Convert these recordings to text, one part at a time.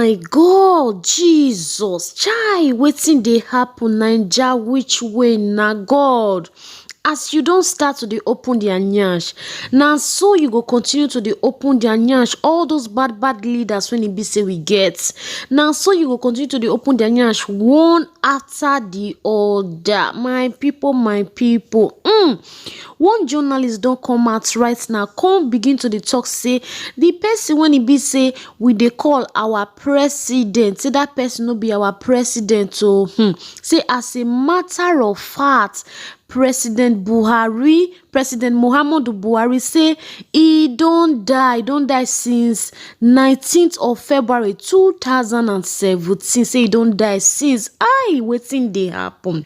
my God, Jesus, chai, wetin dey happen Naija, which way na God? As you don't start to dey open their nyash, now so you go continue to dey open their nyash. All those bad leaders when it be say we get, now so you go continue to dey open their nyash one after the other. My people, one journalist don't come out right now, come begin to the talk say the person when he be say we dey call our president, say that person no be our president. So say as a matter of fact, President Muhammadu Buhari say he don't die since 19th of February 2017. Say he don't die since. Wetin dey happen?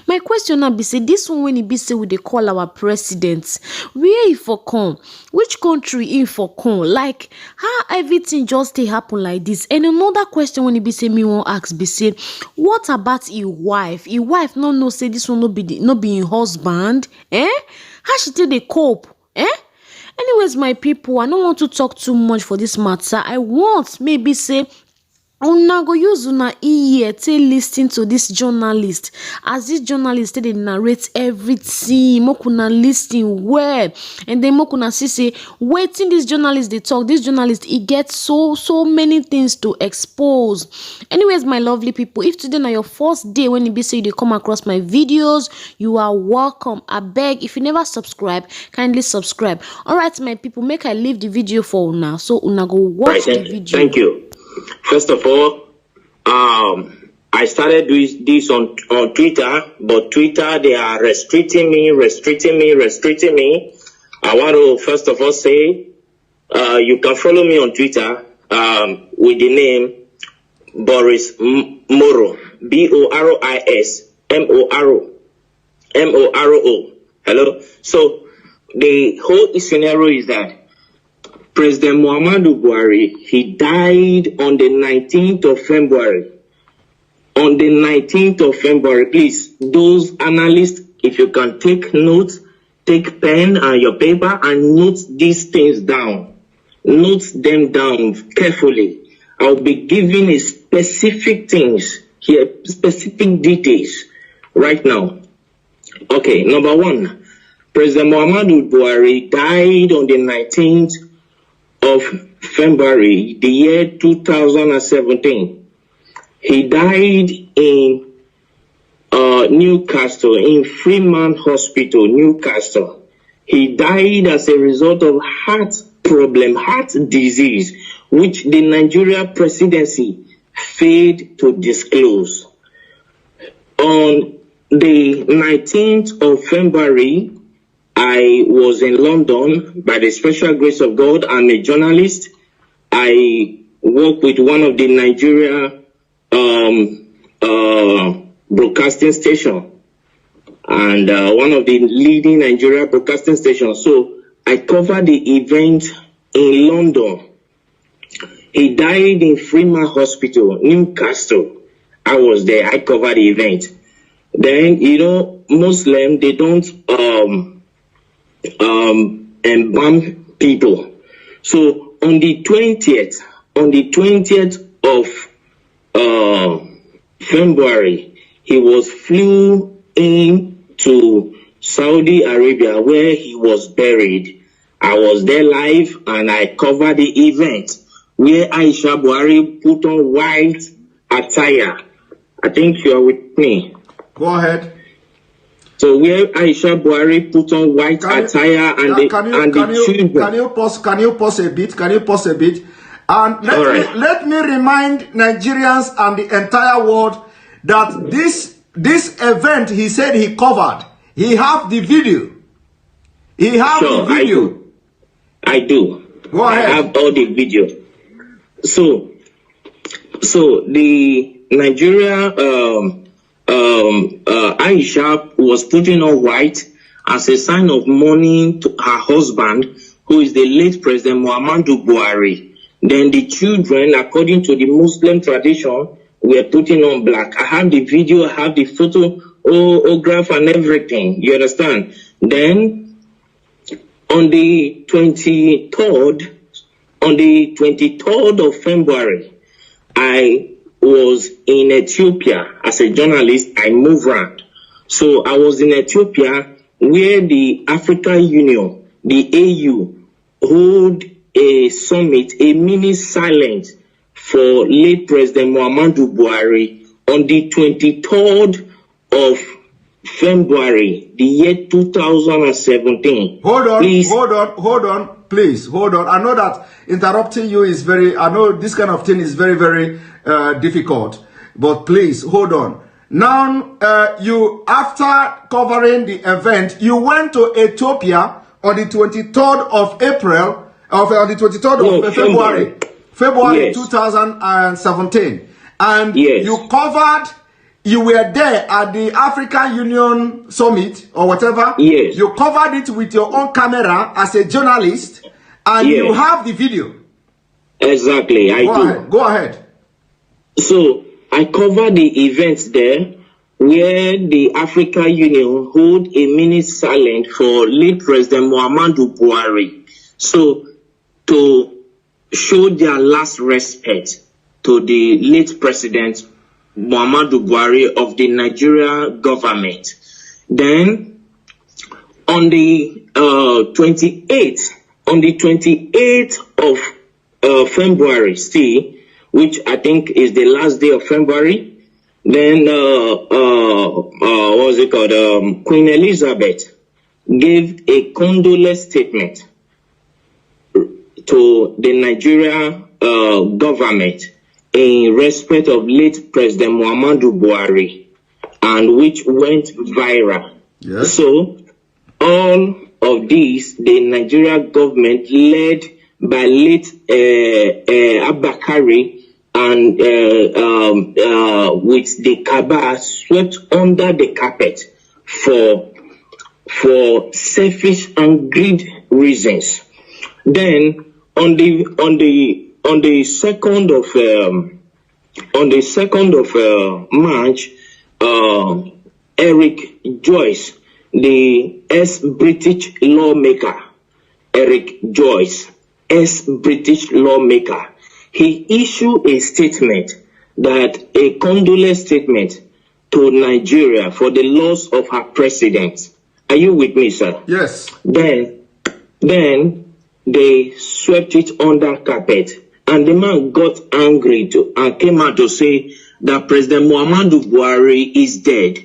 My question now be say this one when he be say we dey call our president, where he for come? Which country he for come? Like how everything just dey happen like this? And another question when he be say me won't ask be say, what about his wife? His wife no know say this one no be him husband. How she take dey cope? Anyways, my people, I don't want to talk too much for this matter. I want maybe say una go use una ear to listen to this journalist, as this journalist dey narrate everything. Make una listen well, and then make una see say wetin this journalist dey talk. This journalist he gets so many things to expose. Anyways, my lovely people, if today na your first day when you be say you dey come across my videos, you are welcome. I beg, if you never subscribe, kindly subscribe. All right, my people, make I leave the video for una, so una go watch the video. Thank you. First of all, I started this on Twitter, but Twitter, they are restricting me. I want to first of all say, you can follow me on Twitter with the name Boris Moro, Boris Moro. Hello. So the whole scenario is that President Muhammadu Buhari, he died on the 19th of February. On the 19th of February, please, those analysts, if you can take notes, take pen and your paper and note these things down. Note them down carefully. I'll be giving a specific things here, specific details right now. Okay, number one, President Muhammadu Buhari died on the 19th of February, the year 2017. He died in Newcastle, in Freeman Hospital, Newcastle. He died as a result of heart disease, which the Nigeria presidency failed to disclose. On the 19th of February, I was in London by the special grace of God. I'm a journalist. I work with one of the Nigeria broadcasting station and one of the leading Nigeria broadcasting stations. So I covered the event in London. He died in Freeman Hospital, Newcastle. I was there. I covered the event. Then, you know, Muslim, they don't embalm people. So on the 20th of February, he was flew into Saudi Arabia where he was buried. I was there live and I covered the event where Aisha Buhari put on white attire. I think you are with me. Go ahead. So where Aisha Buhari put on white attire and the children. Can you pause a bit? And let me remind Nigerians and the entire world that this event he said he covered. He have the video. He have the video. I do. Go ahead. I have all the video. So the Nigeria Aisha was putting on white as a sign of mourning to her husband, who is the late President Muhammadu Buhari. Then the children, according to the Muslim tradition, were putting on black. I have the video, I have the photograph and everything. You understand? Then on the 23rd of February, I was in Ethiopia as a journalist. I moved around. So I was in Ethiopia where the African Union, the AU, hold a summit, a mini silence for late President Muhammadu Buhari on the 23rd of February, the year 2017. Hold on, please, hold on. I know that interrupting you is I know this kind of thing is very, very difficult, but please, hold on. Now, you, after covering the event, you went to Ethiopia on the 23rd of April, on the 23rd of February Yes. 2017. And Yes. you were there at the African Union Summit or whatever. Yes. You covered it with your own camera as a journalist, and Yes. you have the video. Exactly, I do. Go ahead. So I covered the events there where the African Union hold a mini silent for late President Muhammadu Buhari. So to show their last respect to the late President Muhammadu Buhari of the Nigeria government. Then on the 28th of February, which I think is the last day of February, then what was it called? Queen Elizabeth gave a condolence statement to the Nigeria government in respect of late President Muhammadu Buhari, and which went viral. Yes. So all of these, the Nigeria government led by late Abakari and with the Kaaba swept under the carpet for selfish and greed reasons. Then on the 2nd of March, Eric Joyce, the ex-British lawmaker, he issued a statement, that a condolence statement to Nigeria for the loss of her president. Are you with me, sir? Yes. Then they swept it under carpet, and the man got angry and came out to say that President Muhammadu Buhari is dead.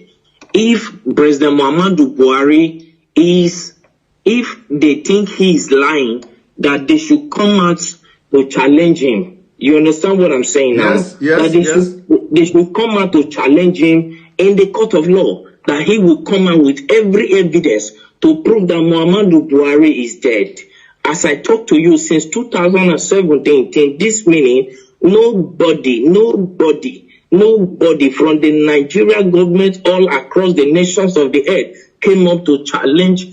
If President Muhammadu Buhari if they think he is lying, that they should come out to challenge him. You understand what I'm saying now? Yes, that they should come out to challenge him in the court of law, that he will come out with every evidence to prove that Muhammadu Buhari is dead. As I talk to you, since 2017, till this minute, nobody from the Nigeria government all across the nations of the earth came up to challenge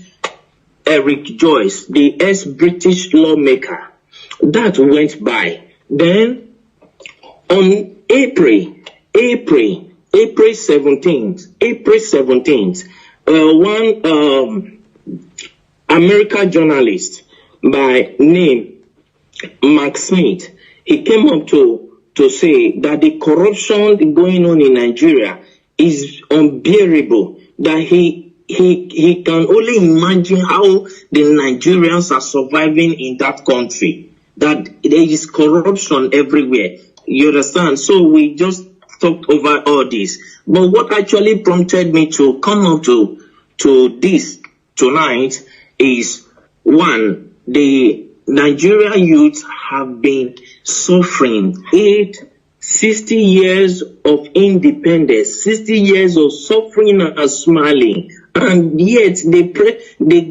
Eric Joyce, the ex-British lawmaker. That went by. Then on April 17th, one American journalist by name Mark Smith, he came up to say that the corruption going on in Nigeria is unbearable, that he can only imagine how the Nigerians are surviving in that country, that there is corruption everywhere. You understand? So we just talked over all this. But what actually prompted me to come up to this tonight is, one, the Nigerian youth have been suffering 60 years of independence, 60 years of suffering and smiling, and yet the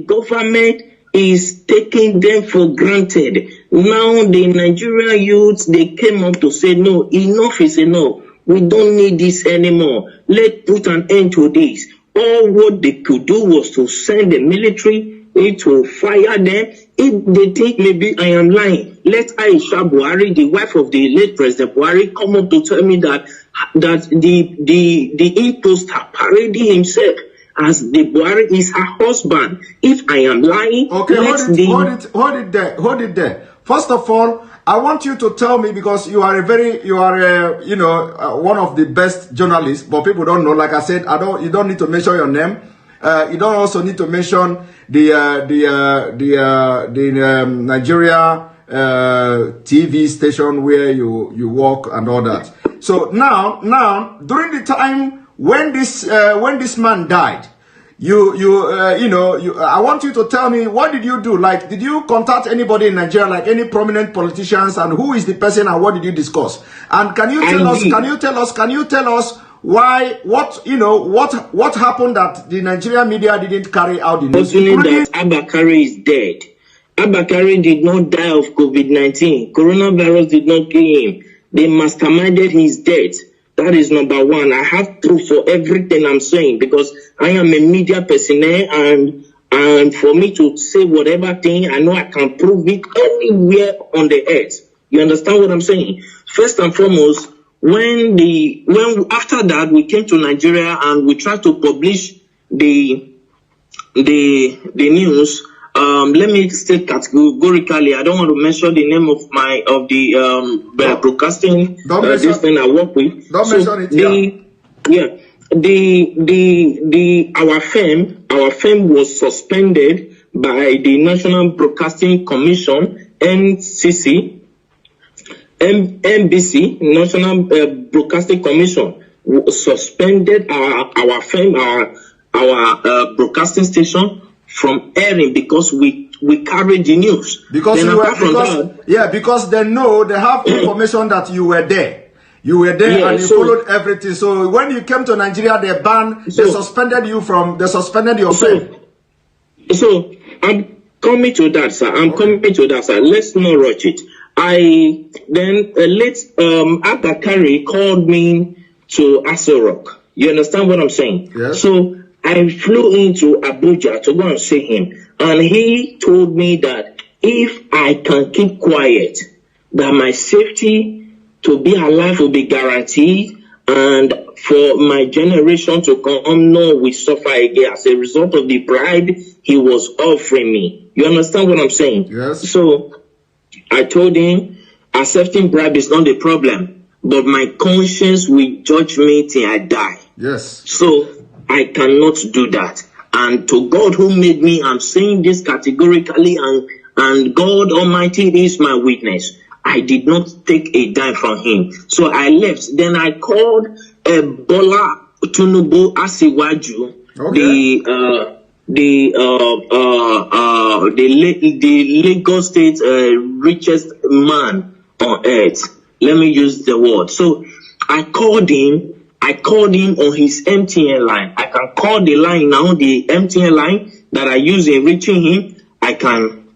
government is taking them for granted. Now the Nigerian youth, they came up to say, no, enough is enough. We don't need this anymore. Let's put an end to this. All what they could do was to send the military to fire them. If they think maybe I am lying, let Aisha Buhari, the wife of the late President Buhari, come up to tell me that the imposter parading himself as the Buhari is her husband. If I am lying, okay, hold it there. First of all, I want you to tell me, because you are one of the best journalists, but people don't know. Like I said, you don't need to mention your name. You don't also need to mention the Nigeria TV station where you work and all that. So now during the time when this man died, I want you to tell me, what did you do? Like, did you contact anybody in Nigeria, like any prominent politicians, and who is the person and what did you discuss? And can you tell us why, what happened that the Nigerian media didn't carry out the news? That Abakari is dead. Abakari did not die of COVID-19. Coronavirus did not kill him. They masterminded his death. That is number one. I have proof for everything I'm saying, because I am a media personnel, and for me to say whatever thing, I know I can prove it anywhere on the earth. You understand what I'm saying? First and foremost, when after that we came to Nigeria and we tried to publish the news. Let me state categorically, I don't want to mention the name of the broadcasting this thing I work with. Don't mention it. Our firm was suspended by the National Broadcasting Commission, NCC, NBC, National Broadcasting Commission, suspended our firm, our broadcasting station from airing because we carried the news. Because they know, they have information that you were there. You were there, and you followed everything. So when you came to Nigeria, they suspended your film. So I'm coming to that, sir. Let's not rush it. Abakari called me to Aso Rock. You understand what I'm saying? Yes. So I flew into Abuja to go and see him, and he told me that if I can keep quiet, that my safety to be alive will be guaranteed, and for my generation to come, no, we suffer again as a result of the bribe he was offering me. You understand what I'm saying? Yes. So I told him, accepting bribe is not the problem, but my conscience will judge me till I die. Yes. So I cannot do that. And to God who made me, I'm saying this categorically, and God Almighty is my witness. I did not take a dime from him. So I left. Then I called Bola Tinubu Asiwaju, the Lagos State richest man on earth. Let me use the word. So I called him on his MTN line. I can call the line now, the MTN line that I use in reaching him. I can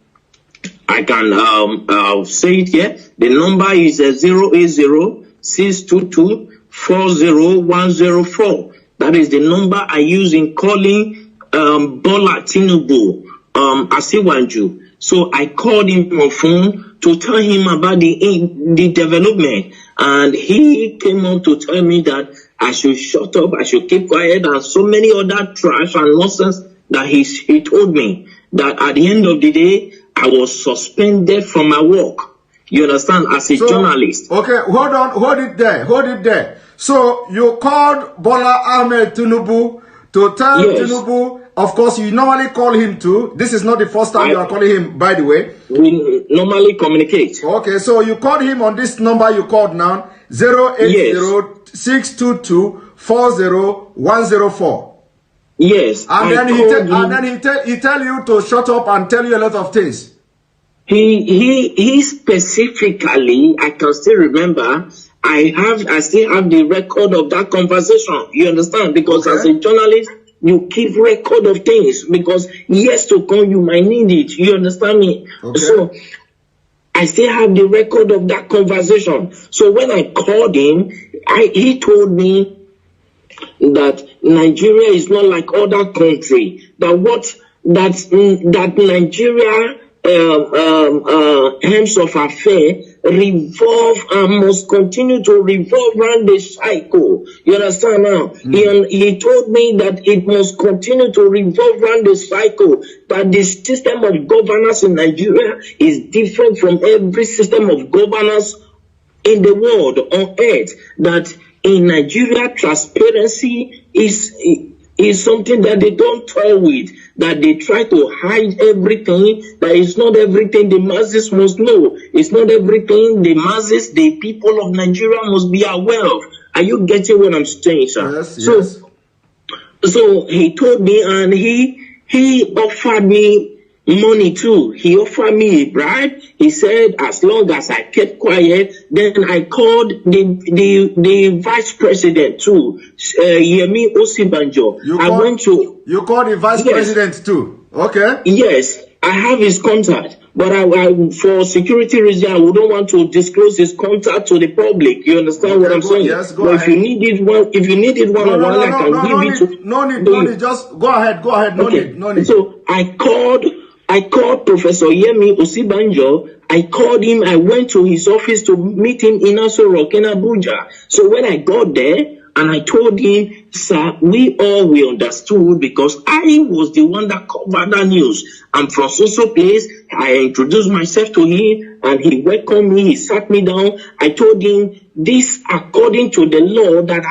say it here. The number is 080-622-40104. That is the number I use in calling Bola Tinubu Asiwaju. So I called him on phone to tell him about the development, and he came on to tell me that I should shut up, I should keep quiet, and so many other trash and nonsense that he told me. That at the end of the day, I was suspended from my work. You understand? As a journalist. Okay, hold it there. So you called Bola Ahmed Tinubu to tell Tinubu, of course you normally call him too. This is not the first time you are calling him, by the way. We normally communicate. Okay, so you called him on this number you called now, 080-622-40104. Yes. And then he tell you to shut up and tell you a lot of things. He specifically, I can still remember, I still have the record of that conversation. You understand? Because as a journalist, you keep record of things, because years to come you might need it. You understand me? Okay. So I still have the record of that conversation. So when I called him, he told me that Nigeria is not like other countries. That Nigeria terms of affair revolve and must continue to revolve around the cycle. You understand now? He told me that it must continue to revolve around the cycle, that the system of governance in Nigeria is different from every system of governance in the world, on earth, that in Nigeria transparency is something that they don't toy with, that they try to hide everything, that it's not everything the masses must know. It's not everything the masses, the people of Nigeria must be aware of. Are you getting what I'm saying, sir? Yes. So he told me, and he offered me money too. He offered me a bribe. He said as long as I kept quiet, then I called the vice president too, Yemi Osibanjo. You called the vice president too. Okay. Yes, I have his contact, but I for security reasons I wouldn't want to disclose his contact to the public. You understand what I'm saying? Yes, go ahead. If you needed one on one, I can give it to. No need. Just go ahead. No need. So I called Professor Yemi Osibanjo. I called him. I went to his office to meet him in Aso Rock in Abuja. So when I got there, and I told him, sir, we understood because I was the one that covered that news. I'm from so place. I introduced myself to him and he welcomed me. He sat me down. I told him this according to the law that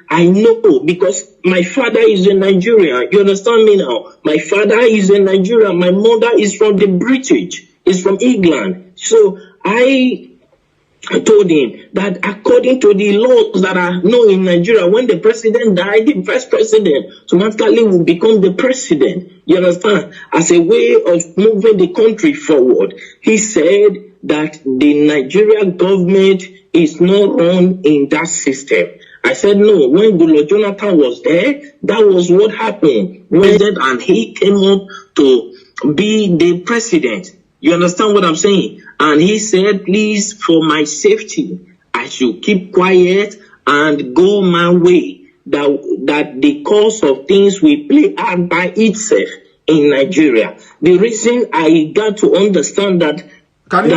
I know, because my father is in Nigeria. You understand me now? My father is in Nigeria. My mother is from the British. Is from England. So I told him that according to the laws that are known in Nigeria, when the president died, the vice president automatically will become the president. You understand? As a way of moving the country forward. He said that the Nigerian government is not run in that system. I said no. When Goodluck Jonathan was there, that was what happened. And he came up to be the president. You understand what I'm saying? And he said, please, for my safety, I should keep quiet and go my way. That the course of things will play out by itself in Nigeria. The reason I got to understand that. Can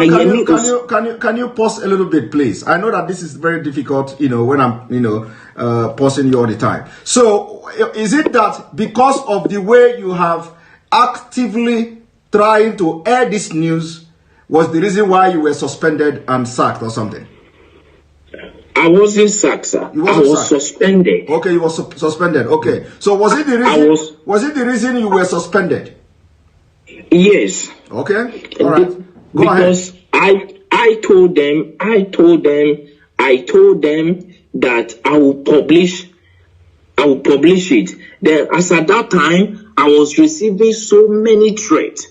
you pause a little bit, please? I know that this is very difficult, when I'm, pausing you all the time. So is it that because of the way you have actively trying to air this news was the reason why you were suspended and sacked or something? I wasn't sacked, sir. I was suspended. Okay, you were suspended. Okay. So was it the reason? Was it the reason you were suspended? Yes. Okay. All right. Go because ahead. I told them that I will publish it. Then as at that time, I was receiving so many threats.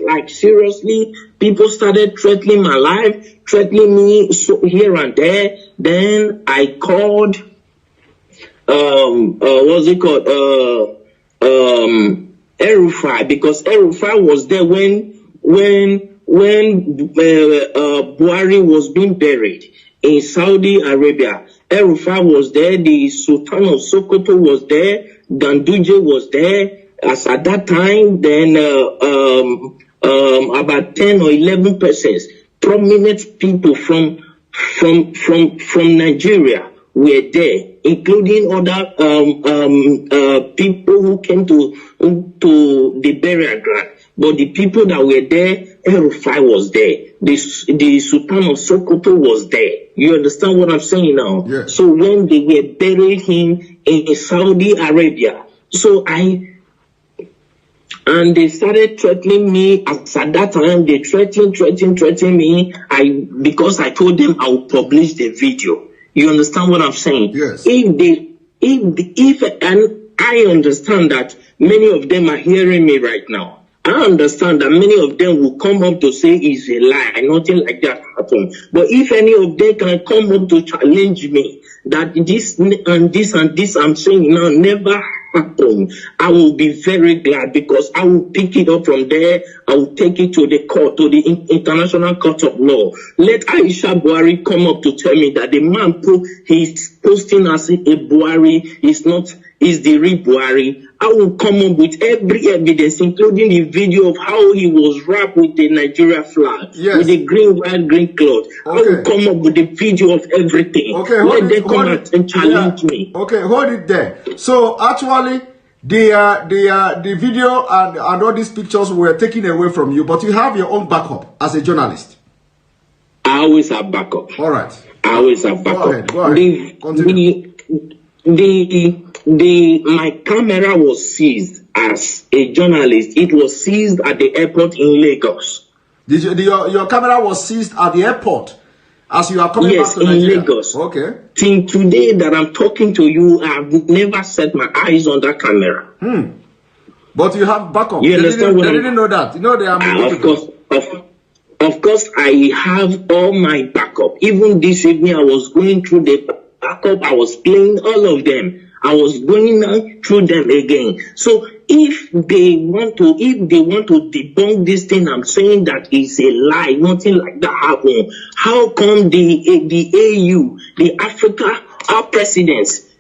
Like seriously, people started threatening my life, threatening me here and there. Then I called, El-Rufai, because El-Rufai was there when Buhari was being buried in Saudi Arabia. El-Rufai was there, the Sultan of Sokoto was there, Ganduje was there. As at that time, then about 10 or 11 persons, prominent people from Nigeria were there, including other people who came to the burial ground. But the people that were there, El-Rufai was there. The Sultan of Sokoto was there. You understand what I'm saying now? Yes. So when they were burying him in Saudi Arabia, and they started threatening me. At that time, they threatened me. Because I told them I will publish the video. You understand what I'm saying? Yes. And I understand that many of them are hearing me right now. I understand that many of them will come up to say it's a lie, nothing like that happened. But if any of them can come up to challenge me that this and this and this I'm saying now never happen, I will be very glad, because I will pick it up from there. I will take it to the court, to the International Court of Law. Let Aisha Buhari come up to tell me that the man he's posting as a Buhari is the real Buhari. I will come up with every evidence, including the video of how he was wrapped with the Nigeria flag, with the green, white, green cloth. Okay. I will come up with the video of everything. Okay, let them come out and challenge me. Okay, hold it there. So actually, the video and all these pictures were taken away from you, but you have your own backup as a journalist. I always have backup. All right. I always have backup. Go ahead. Continue. My camera was seized as a journalist. It was seized at the airport in Lagos. Your camera was seized at the airport as you are coming back to Nigeria? Yes, in Lagos. Okay. Till today that I'm talking to you, I've never set my eyes on that camera. But you have backup. You understand they didn't know that. You know they are Of course, I have all my backup. Even this evening, I was going through the backup. I was playing all of them. I was going through them again. So if they want to debunk this thing, I'm saying that it's a lie. Nothing like that happened. How come the AU, the Africa, our presidents,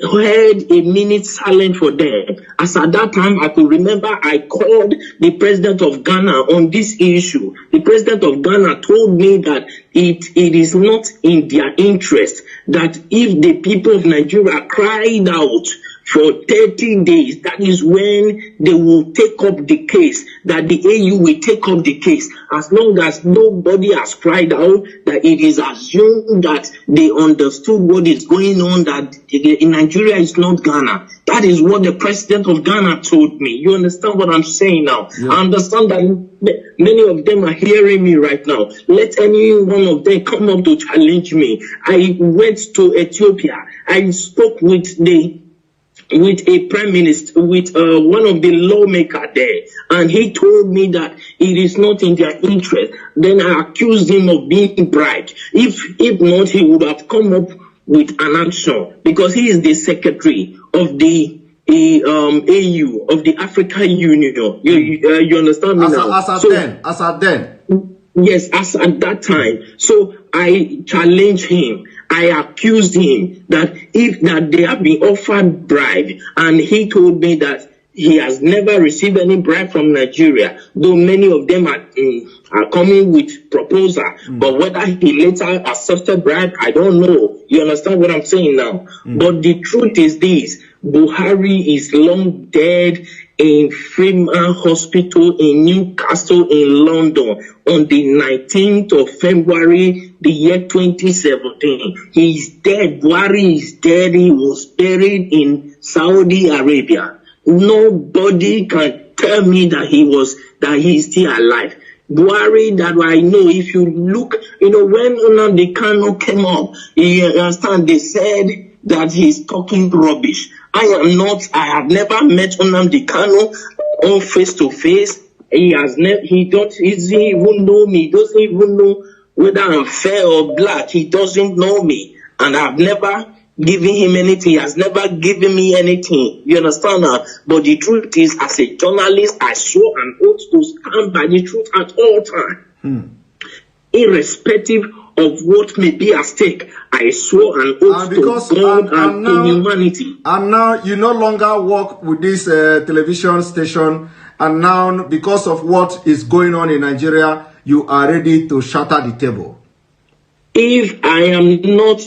had a minute silent for them? As at that time, I could remember I called the president of Ghana on this issue. The president of Ghana told me that it is not in their interest, that if the people of Nigeria cried out for 30 days, that is when they will take up the case, that the AU will take up the case. As long as nobody has cried out, that it is assumed that they understood what is going on, that in Nigeria is not Ghana. That is what the president of Ghana told me. You understand what I'm saying now? Yeah. I understand that many of them are hearing me right now. Let any one of them come up to challenge me. I went to Ethiopia. I spoke with a prime minister, with one of the lawmakers there, and he told me that it is not in their interest. Then I accused him of being bribed. If not, he would have come up with an action, because he is the secretary of the AU, of the African Union. You understand me now? As at then. Yes, as at that time. So I challenged him. I accused him that they have been offered bribe, and he told me that he has never received any bribe from Nigeria, though many of them are coming with proposal. But whether he later accepted bribe, I don't know. You understand what I'm saying now? But the truth is this: Buhari is long dead in Freeman Hospital in Newcastle in London on the 19th of February, the year 2017. He's dead. Buhari is dead. He was buried in Saudi Arabia. Nobody can tell me that he's still alive. Buhari, that I know, if you look, when Nnamdi Kanu came up, you understand, they said that he's talking rubbish. I have never met Nnamdi Kanu on face to face. He doesn't even know me. He doesn't even know whether I'm fair or black. He doesn't know me. And I've never given him anything. He has never given me anything. You understand now? But the truth is, as a journalist, I swore an oath to stand by the truth at all times. Irrespective of what may be at stake, I swore an oath to God and to humanity. And now you no longer work with this television station, and now because of what is going on in Nigeria, you are ready to shatter the table. If I am not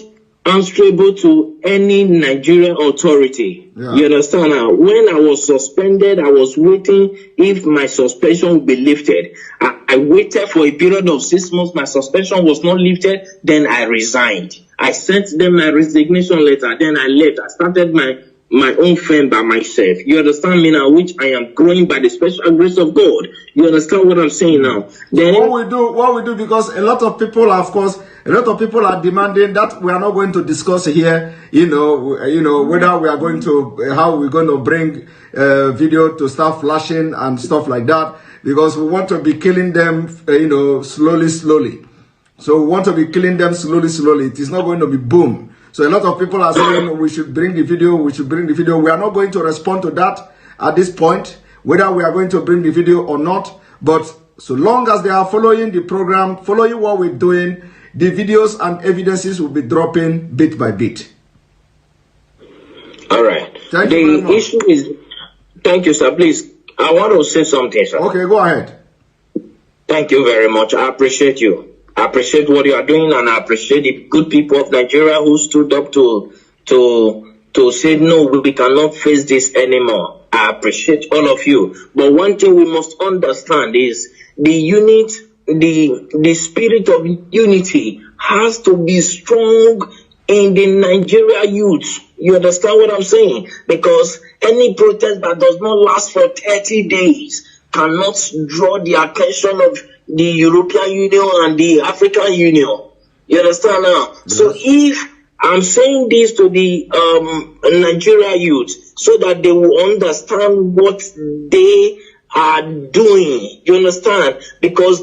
answerable to any Nigerian authority, you understand now? When I was suspended, I was waiting if my suspension would be lifted. I waited for a period of 6 months. My suspension was not lifted. Then I resigned. I sent them my resignation letter. Then I left. I started my own firm by myself. You understand me now? Which I am growing by the special grace of God. You understand what I'm saying now? Then what we do, because a lot of people, of course, are demanding that we are not going to discuss here, whether we are going to, how we're going to bring video to start flashing and stuff like that, because we want to be killing them, slowly. So we want to be killing them slowly. It is not going to be boom. So a lot of people are saying we should bring the video, we should bring the video. We are not going to respond to that at this point, whether we are going to bring the video or not. But so long as they are following the program, following what we're doing, the videos and evidences will be dropping bit by bit. All right. Thank you very The much. issue is, thank you, sir. Please, I want to say something, sir. Okay, go ahead. Thank you very much. I appreciate you. I appreciate what you are doing, and I appreciate the good people of Nigeria who stood up to say, no, we cannot face this anymore. I appreciate all of you. But one thing we must understand is the spirit of unity has to be strong in the Nigeria youth. You understand what I'm saying? Because any protest that does not last for 30 days cannot draw the attention of the European Union and the African Union. You understand now? Yes. So if I'm saying this to the Nigeria youth so that they will understand what they are doing. You understand? Because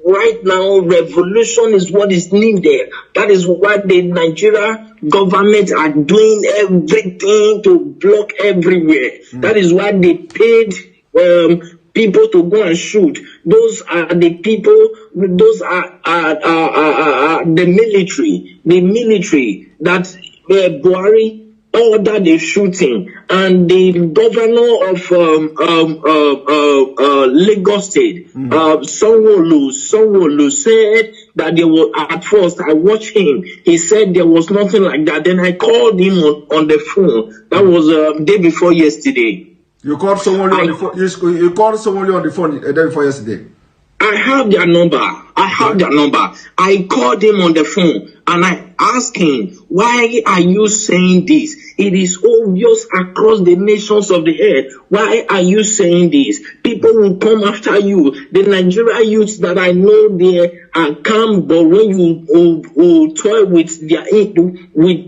right now, revolution is what is needed. That is why the Nigeria government are doing everything to block everywhere. That is why they paid people to go and shoot. Those are the people, those are the military that Buhari ordered the shooting, and the governor of Lagos State, Sanwo-Olu said that there was, at first I watched him, he said there was nothing like that. Then I called him on the phone. That was day before yesterday. You called someone on the phone. You called someone on the phone the day before yesterday. I have their number. I called him on the phone and I asked him, why are you saying this? It is obvious across the nations of the earth. Why are you saying this? People will come after you. The Nigeria youths that I know, they are calm, but when you toy with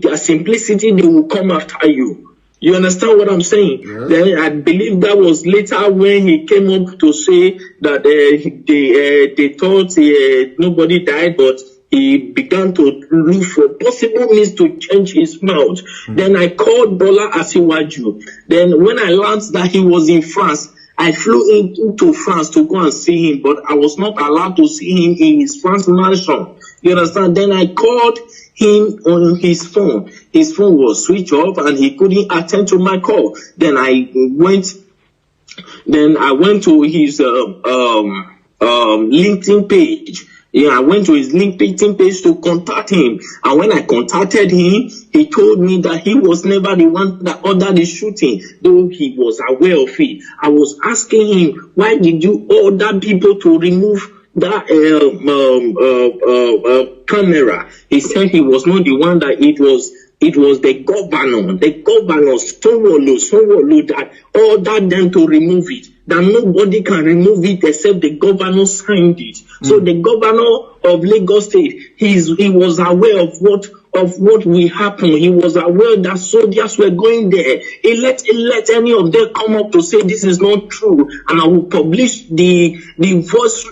their simplicity, they will come after you. You understand what I'm saying? Yes. Then I believe that was later when he came up to say that they thought nobody died, but he began to look for possible means to change his mouth. Then I called Bola Asiwaju. Then when I learned that he was in France, I flew into France to go and see him, but I was not allowed to see him in his France mansion. You understand? Then I called him on his phone. His phone was switched off and he couldn't attend to my call. Then I went to his LinkedIn page. Yeah, I went to his LinkedIn page to contact him. And when I contacted him, he told me that he was never the one that ordered the shooting, though he was aware of it. I was asking him, why did you order people to remove that camera? He said he was not the one, that it was the governor Sanwo-Olu that ordered them to remove it. That nobody can remove it except the governor signed it. So the governor of Lagos State, he was aware of what will happen. He was aware that soldiers were going there. He let any of them come up to say this is not true, and I will publish the voice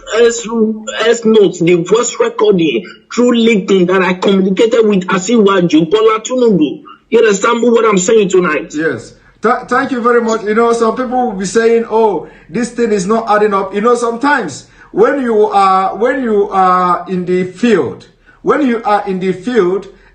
notes, the voice recording through LinkedIn that I communicated with Asiwaju Bola Tinubu. You understand what I'm saying tonight? Yes. Thank you very much. You know, some people will be saying, "Oh, this thing is not adding up." You know, sometimes when you are in the field,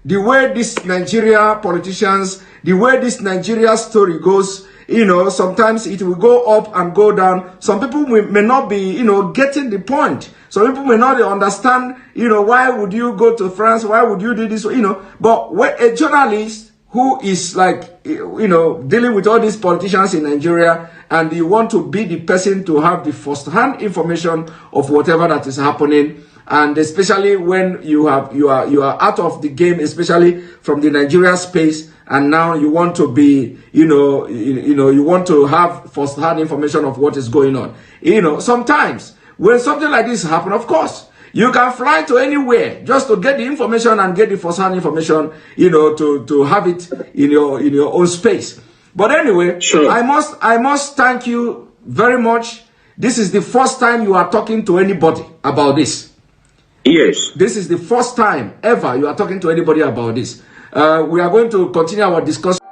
the way this Nigeria politicians, the way this Nigeria story goes, you know, sometimes it will go up and go down. Some people may not be, you know, getting the point. Some people may not understand, you know, why would you go to France? Why would you do this? You know, but when a journalist who is like, you know, dealing with all these politicians in Nigeria, and you want to be the person to have the first-hand information of whatever that is happening, and especially when you are out of the game, especially from the Nigeria space, and now you want to be, you want to have first-hand information of what is going on. You know, sometimes when something like this happens, of course, you can fly to anywhere just to get the information and get the first-hand information, you know, to have it in your own space. But anyway, sure. I must thank you very much. This is the first time you are talking to anybody about this. Yes. This is the first time ever you are talking to anybody about this. We are going to continue our discussion.